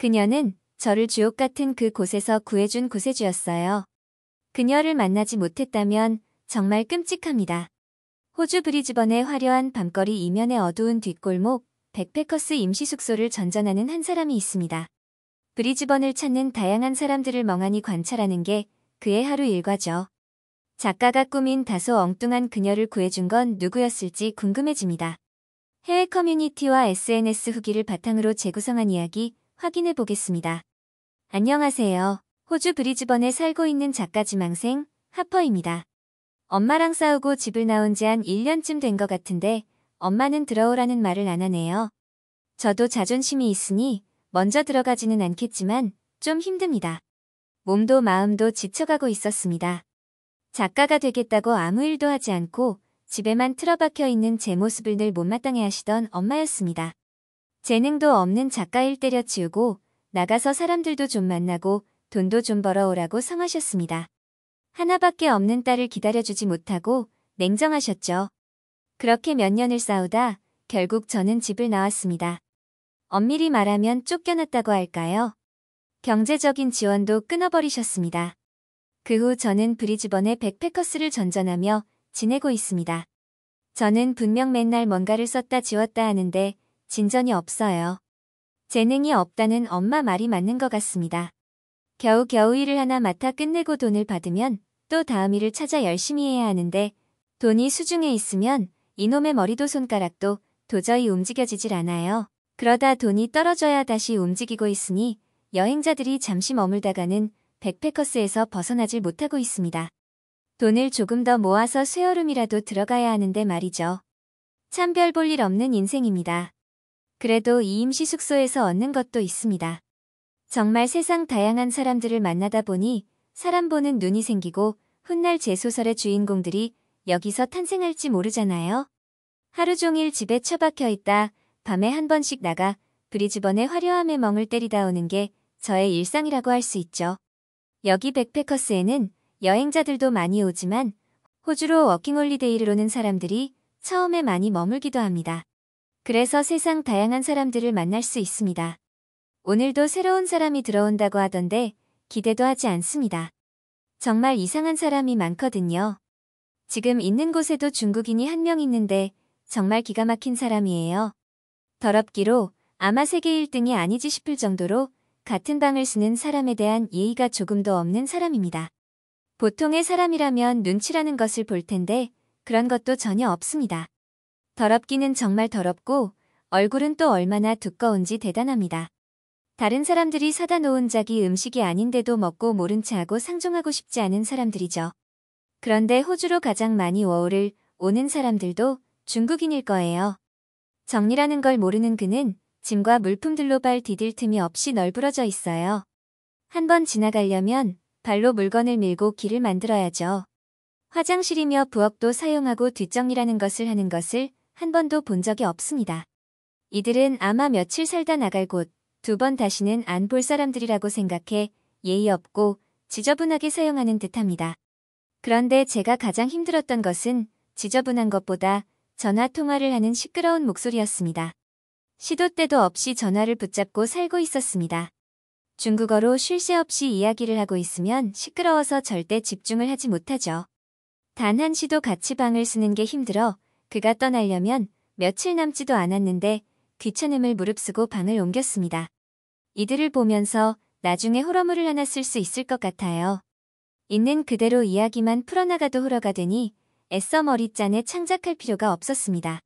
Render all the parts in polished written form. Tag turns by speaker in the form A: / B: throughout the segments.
A: 그녀는 저를 주옥 같은 그 곳에서 구해준 구세주였어요. 그녀를 만나지 못했다면 정말 끔찍합니다. 호주 브리즈번의 화려한 밤거리 이면의 어두운 뒷골목, 백패커스 임시숙소를 전전하는 한 사람이 있습니다. 브리즈번을 찾는 다양한 사람들을 멍하니 관찰하는 게 그의 하루 일과죠. 작가가 꾸민 다소 엉뚱한 그녀를 구해준 건 누구였을지 궁금해집니다. 해외 커뮤니티와 SNS 후기를 바탕으로 재구성한 이야기 확인해 보겠습니다. 안녕하세요. 호주 브리즈번에 살고 있는 작가 지망생 하퍼입니다. 엄마랑 싸우고 집을 나온 지 한 1년쯤 된 것 같은데 엄마는 들어오라는 말을 안 하네요. 저도 자존심이 있으니 먼저 들어가지는 않겠지만 좀 힘듭니다. 몸도 마음도 지쳐가고 있었습니다. 작가가 되겠다고 아무 일도 하지 않고 집에만 틀어박혀 있는 제 모습을 늘 못마땅해 하시던 엄마였습니다. 재능도 없는 작가일 때려치우고 나가서 사람들도 좀 만나고 돈도 좀 벌어오라고 성하셨습니다. 하나밖에 없는 딸을 기다려주지 못하고 냉정하셨죠. 그렇게 몇 년을 싸우다 결국 저는 집을 나왔습니다. 엄밀히 말하면 쫓겨났다고 할까요? 경제적인 지원도 끊어버리셨습니다. 그 후 저는 브리즈번의 백패커스를 전전하며 지내고 있습니다. 저는 분명 맨날 뭔가를 썼다 지웠다 하는데 진전이 없어요. 재능이 없다는 엄마 말이 맞는 것 같습니다. 겨우겨우 일을 하나 맡아 끝내고 돈을 받으면 또 다음 일을 찾아 열심히 해야 하는데 돈이 수중에 있으면 이놈의 머리도 손가락도 도저히 움직여지질 않아요. 그러다 돈이 떨어져야 다시 움직이고 있으니 여행자들이 잠시 머물다가는 백패커스에서 벗어나질 못하고 있습니다. 돈을 조금 더 모아서 쇠어룸이라도 들어가야 하는데 말이죠. 참 별 볼 일 없는 인생입니다. 그래도 이 임시숙소에서 얻는 것도 있습니다. 정말 세상 다양한 사람들을 만나다 보니 사람 보는 눈이 생기고 훗날 제 소설의 주인공들이 여기서 탄생할지 모르잖아요. 하루 종일 집에 처박혀 있다 밤에 한 번씩 나가 브리즈번의 화려함에 멍을 때리다 오는 게 저의 일상이라고 할 수 있죠. 여기 백패커스에는 여행자들도 많이 오지만 호주로 워킹홀리데이를 오는 사람들이 처음에 많이 머물기도 합니다. 그래서 세상 다양한 사람들을 만날 수 있습니다. 오늘도 새로운 사람이 들어온다고 하던데 기대도 하지 않습니다. 정말 이상한 사람이 많거든요. 지금 있는 곳에도 중국인이 한 명 있는데 정말 기가 막힌 사람이에요. 더럽기로 아마 세계 1등이 아니지 싶을 정도로 같은 방을 쓰는 사람에 대한 예의가 조금도 없는 사람입니다. 보통의 사람이라면 눈치라는 것을 볼 텐데 그런 것도 전혀 없습니다. 더럽기는 정말 더럽고 얼굴은 또 얼마나 두꺼운지 대단합니다. 다른 사람들이 사다 놓은 자기 음식이 아닌데도 먹고 모른 채 하고 상종하고 싶지 않은 사람들이죠. 그런데 호주로 가장 많이 오는 사람들도 중국인일 거예요. 정리라는 걸 모르는 그는 짐과 물품들로 발 디딜 틈이 없이 널브러져 있어요. 한번 지나가려면 발로 물건을 밀고 길을 만들어야죠. 화장실이며 부엌도 사용하고 뒷정리라는 것을 하는 것을 한 번도 본 적이 없습니다. 이들은 아마 며칠 살다 나갈 곳, 2번 다시는 안 볼 사람들이라고 생각해 예의 없고 지저분하게 사용하는 듯합니다. 그런데 제가 가장 힘들었던 것은 지저분한 것보다 전화 통화를 하는 시끄러운 목소리였습니다. 시도 때도 없이 전화를 붙잡고 살고 있었습니다. 중국어로 쉴 새 없이 이야기를 하고 있으면 시끄러워서 절대 집중을 하지 못하죠. 단 한시도 같이 방을 쓰는 게 힘들어 그가 떠나려면 며칠 남지도 않았는데 귀찮음을 무릅쓰고 방을 옮겼습니다. 이들을 보면서 나중에 호러물을 하나 쓸 수 있을 것 같아요. 있는 그대로 이야기만 풀어나가도 호러가 되니 애써 머리짠에 창작할 필요가 없었습니다.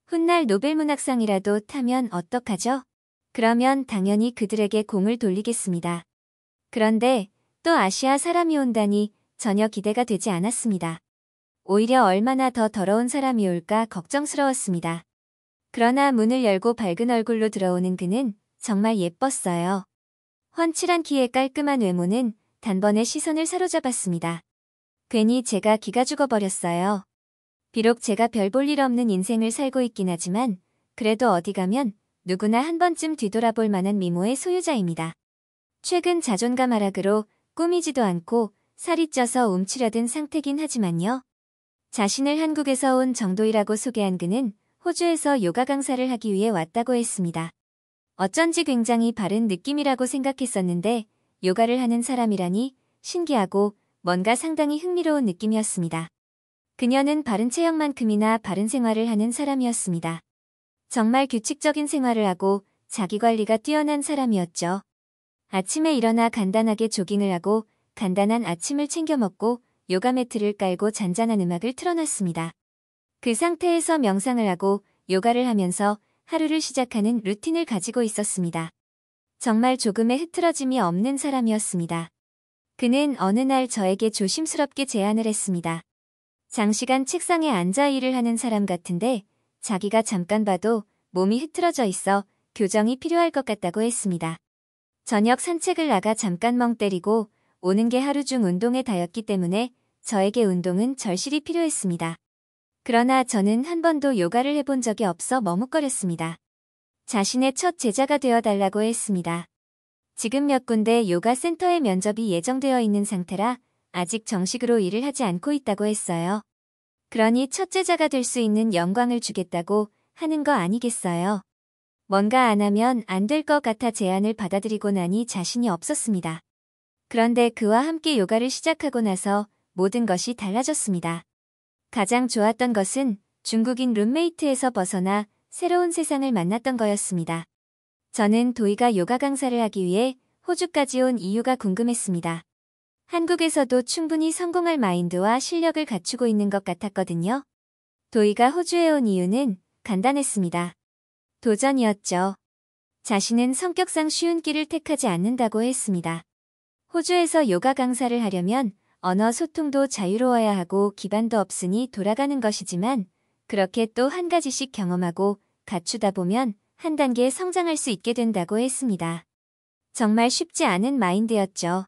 A: 훗날 노벨문학상이라도 타면 어떡하죠? 그러면 당연히 그들에게 공을 돌리겠습니다. 그런데 또 아시아 사람이 온다니 전혀 기대가 되지 않았습니다. 오히려 얼마나 더 더러운 사람이 올까 걱정스러웠습니다. 그러나 문을 열고 밝은 얼굴로 들어오는 그는 정말 예뻤어요. 훤칠한 키에 깔끔한 외모는 단번에 시선을 사로잡았습니다. 괜히 제가 기가 죽어버렸어요. 비록 제가 별 볼 일 없는 인생을 살고 있긴 하지만 그래도 어디 가면 누구나 한 번쯤 뒤돌아볼 만한 미모의 소유자입니다. 최근 자존감 하락으로 꾸미지도 않고 살이 쪄서 움츠려든 상태긴 하지만요. 자신을 한국에서 온 정도이라고 소개한 그는 호주에서 요가 강사를 하기 위해 왔다고 했습니다. 어쩐지 굉장히 바른 느낌이라도 생각했었는데 요가를 하는 사람이라니 신기하고 뭔가 상당히 흥미로운 느낌이었습니다. 그녀는 바른 체형만큼이나 바른 생활을 하는 사람이었습니다. 정말 규칙적인 생활을 하고 자기관리가 뛰어난 사람이었죠. 아침에 일어나 간단하게 조깅을 하고 간단한 아침을 챙겨 먹고 요가 매트를 깔고 잔잔한 음악을 틀어놨습니다. 그 상태에서 명상을 하고 요가를 하면서 하루를 시작하는 루틴을 가지고 있었습니다. 정말 조금의 흐트러짐이 없는 사람이었습니다. 그는 어느 날 저에게 조심스럽게 제안을 했습니다. 장시간 책상에 앉아 일을 하는 사람 같은데 자기가 잠깐 봐도 몸이 흐트러져 있어 교정이 필요할 것 같다고 했습니다. 저녁 산책을 나가 잠깐 멍 때리고 오는 게 하루 중 운동에 다였기 때문에 저에게 운동은 절실히 필요했습니다. 그러나 저는 한 번도 요가를 해본 적이 없어 머뭇거렸습니다. 자신의 첫 제자가 되어달라고 했습니다. 지금 몇 군데 요가 센터에 면접이 예정되어 있는 상태라 아직 정식으로 일을 하지 않고 있다고 했어요. 그러니 첫 제자가 될 수 있는 영광을 주겠다고 하는 거 아니겠어요? 뭔가 안 하면 안 될 것 같아 제안을 받아들이고 나니 자신이 없었습니다. 그런데 그와 함께 요가를 시작하고 나서 모든 것이 달라졌습니다. 가장 좋았던 것은 중국인 룸메이트에서 벗어나 새로운 세상을 만났던 거였습니다. 저는 도희가 요가 강사를 하기 위해 호주까지 온 이유가 궁금했습니다. 한국에서도 충분히 성공할 마인드와 실력을 갖추고 있는 것 같았거든요. 도희가 호주에 온 이유는 간단했습니다. 도전이었죠. 자신은 성격상 쉬운 길을 택하지 않는다고 했습니다. 호주에서 요가 강사를 하려면 언어 소통도 자유로워야 하고 기반도 없으니 돌아가는 것이지만 그렇게 또 한 가지씩 경험하고 갖추다 보면 한 단계 성장할 수 있게 된다고 했습니다. 정말 쉽지 않은 마인드였죠.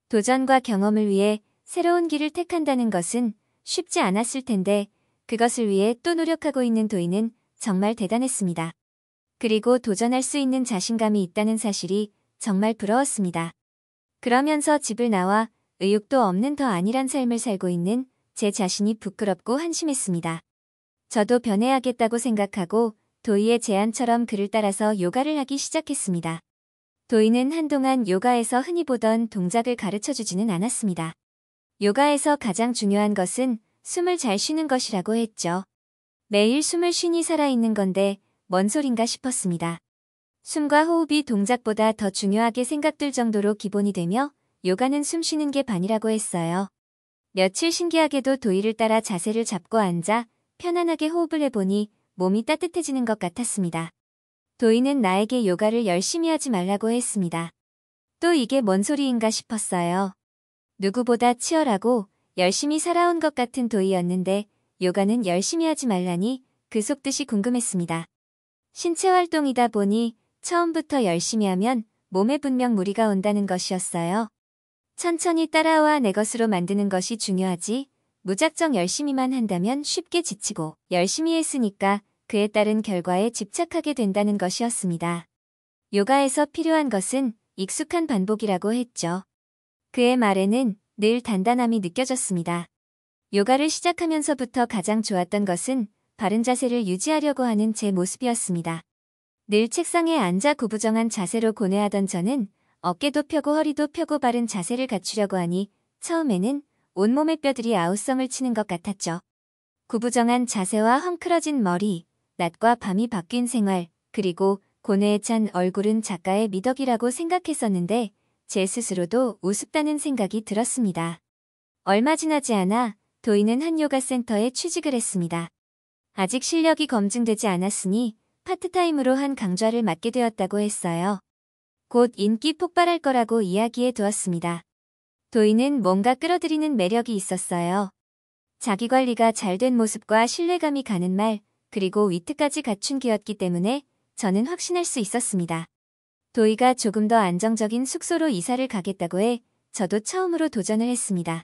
A: 도전과 경험을 위해 새로운 길을 택한다는 것은 쉽지 않았을 텐데 그것을 위해 또 노력하고 있는 도희는 정말 대단했습니다. 그리고 도전할 수 있는 자신감이 있다는 사실이 정말 부러웠습니다. 그러면서 집을 나와 의욕도 없는 더 안일한 삶을 살고 있는 제 자신이 부끄럽고 한심했습니다. 저도 변해야겠다고 생각하고 도희의 제안처럼 그를 따라서 요가를 하기 시작했습니다. 도희는 한동안 요가에서 흔히 보던 동작을 가르쳐주지는 않았습니다. 요가에서 가장 중요한 것은 숨을 잘 쉬는 것이라고 했죠. 매일 숨을 쉬니 살아있는 건데 뭔 소린가 싶었습니다. 숨과 호흡이 동작보다 더 중요하게 생각될 정도로 기본이 되며 요가는 숨 쉬는 게 반이라고 했어요. 며칠 신기하게도 도희를 따라 자세를 잡고 앉아 편안하게 호흡을 해보니 몸이 따뜻해지는 것 같았습니다. 도희는 나에게 요가를 열심히 하지 말라고 했습니다. 또 이게 뭔 소리인가 싶었어요. 누구보다 치열하고 열심히 살아온 것 같은 도희였는데 요가는 열심히 하지 말라니 그 속뜻이 궁금했습니다. 신체 활동이다 보니 처음부터 열심히 하면 몸에 분명 무리가 온다는 것이었어요. 천천히 따라와 내 것으로 만드는 것이 중요하지 무작정 열심히만 한다면 쉽게 지치고 열심히 했으니까 그에 따른 결과에 집착하게 된다는 것이었습니다. 요가에서 필요한 것은 익숙한 반복이라고 했죠. 그의 말에는 늘 단단함이 느껴졌습니다. 요가를 시작하면서부터 가장 좋았던 것은 바른 자세를 유지하려고 하는 제 모습이었습니다. 늘 책상에 앉아 구부정한 자세로 고뇌하던 저는 어깨도 펴고 허리도 펴고 바른 자세를 갖추려고 하니 처음에는 온몸의 뼈들이 아우성을 치는 것 같았죠. 구부정한 자세와 헝클어진 머리, 낮과 밤이 바뀐 생활, 그리고 고뇌에 찬 얼굴은 작가의 미덕이라고 생각했었는데 제 스스로도 우습다는 생각이 들었습니다. 얼마 지나지 않아 도희는 한 요가 센터에 취직을 했습니다. 아직 실력이 검증되지 않았으니 파트타임으로 한 강좌를 맡게 되었다고 했어요. 곧 인기 폭발할 거라고 이야기해 두었습니다. 도희는 뭔가 끌어들이는 매력이 있었어요. 자기관리가 잘 된 모습과 신뢰감이 가는 말, 그리고 위트까지 갖춘 기였기 때문에 저는 확신할 수 있었습니다. 도희가 조금 더 안정적인 숙소로 이사를 가겠다고 해 저도 처음으로 도전을 했습니다.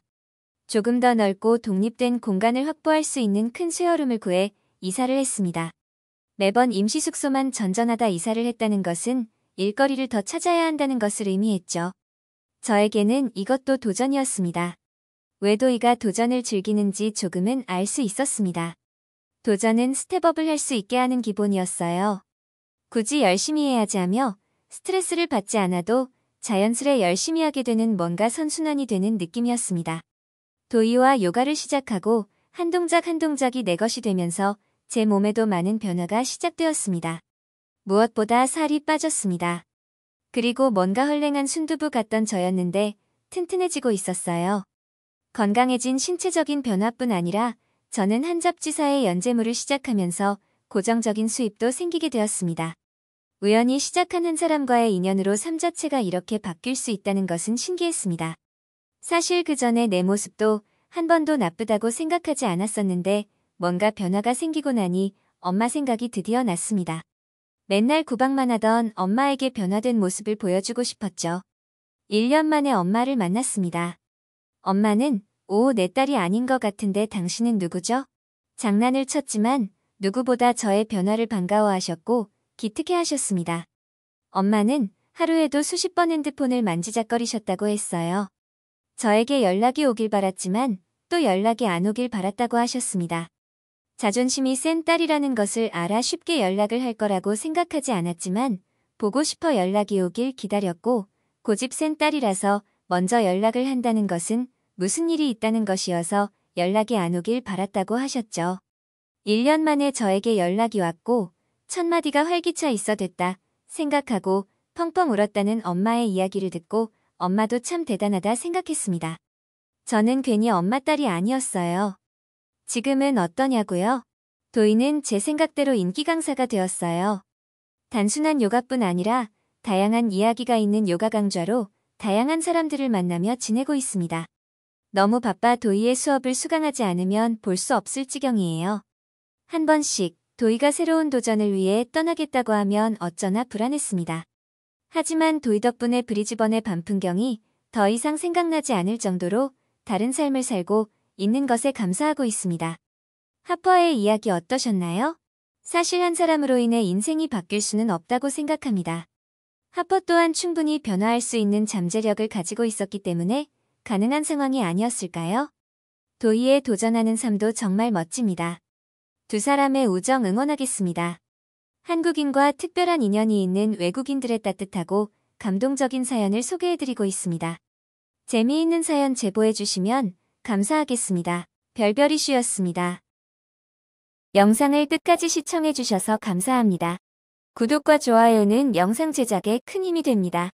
A: 조금 더 넓고 독립된 공간을 확보할 수 있는 큰 쉐어룸을 구해 이사를 했습니다. 매번 임시 숙소만 전전하다 이사를 했다는 것은 일거리를 더 찾아야 한다는 것을 의미했죠. 저에게는 이것도 도전이었습니다. 왜 도희가 도전을 즐기는지 조금은 알 수 있었습니다. 도전은 스텝업을 할 수 있게 하는 기본이었어요. 굳이 열심히 해야지 하며 스트레스를 받지 않아도 자연스레 열심히 하게 되는 뭔가 선순환이 되는 느낌이었습니다. 도이와 요가를 시작하고 한 동작 한 동작이 내 것이 되면서 제 몸에도 많은 변화가 시작되었습니다. 무엇보다 살이 빠졌습니다. 그리고 뭔가 헐랭한 순두부 같던 저였는데 튼튼해지고 있었어요. 건강해진 신체적인 변화뿐 아니라 저는 한 접지사의 연재물을 시작하면서 고정적인 수입도 생기게 되었습니다. 우연히 시작한 한 사람과의 인연으로 삶 자체가 이렇게 바뀔 수 있다는 것은 신기했습니다. 사실 그 전에 내 모습도 한 번도 나쁘다고 생각하지 않았었는데 뭔가 변화가 생기고 나니 엄마 생각이 드디어 났습니다. 맨날 구박만 하던 엄마에게 변화된 모습을 보여주고 싶었죠. 1년 만에 엄마를 만났습니다. 엄마는 내 딸이 아닌 것 같은데 당신은 누구죠? 장난을 쳤지만 누구보다 저의 변화를 반가워하셨고 기특해하셨습니다. 엄마는 하루에도 수십 번 핸드폰을 만지작거리셨다고 했어요. 저에게 연락이 오길 바랐지만 또 연락이 안 오길 바랐다고 하셨습니다. 자존심이 센 딸이라는 것을 알아 쉽게 연락을 할 거라고 생각하지 않았지만 보고 싶어 연락이 오길 기다렸고 고집 센 딸이라서 먼저 연락을 한다는 것은 무슨 일이 있다는 것이어서 연락이 안 오길 바랐다고 하셨죠. 1년 만에 저에게 연락이 왔고 첫마디가 활기차 있어 됐다 생각하고 펑펑 울었다는 엄마의 이야기를 듣고 엄마도 참 대단하다 생각했습니다. 저는 괜히 엄마 딸이 아니었어요. 지금은 어떠냐고요? 도이는 제 생각대로 인기 강사가 되었어요. 단순한 요가뿐 아니라 다양한 이야기가 있는 요가 강좌로 다양한 사람들을 만나며 지내고 있습니다. 너무 바빠 도이의 수업을 수강하지 않으면 볼 수 없을 지경이에요. 한 번씩 도이가 새로운 도전을 위해 떠나겠다고 하면 어쩌나 불안했습니다. 하지만 도이 덕분에 브리즈번의 밤 풍경이 더 이상 생각나지 않을 정도로 다른 삶을 살고 있는 것에 감사하고 있습니다. 하퍼의 이야기 어떠셨나요? 사실 한 사람으로 인해 인생이 바뀔 수는 없다고 생각합니다. 하퍼 또한 충분히 변화할 수 있는 잠재력을 가지고 있었기 때문에 가능한 상황이 아니었을까요? 도이의 도전하는 삶도 정말 멋집니다. 두 사람의 우정 응원하겠습니다. 한국인과 특별한 인연이 있는 외국인들의 따뜻하고 감동적인 사연을 소개해드리고 있습니다. 재미있는 사연 제보해주시면 감사하겠습니다. 별별 이슈였습니다. 영상을 끝까지 시청해주셔서 감사합니다. 구독과 좋아요는 영상 제작에 큰 힘이 됩니다.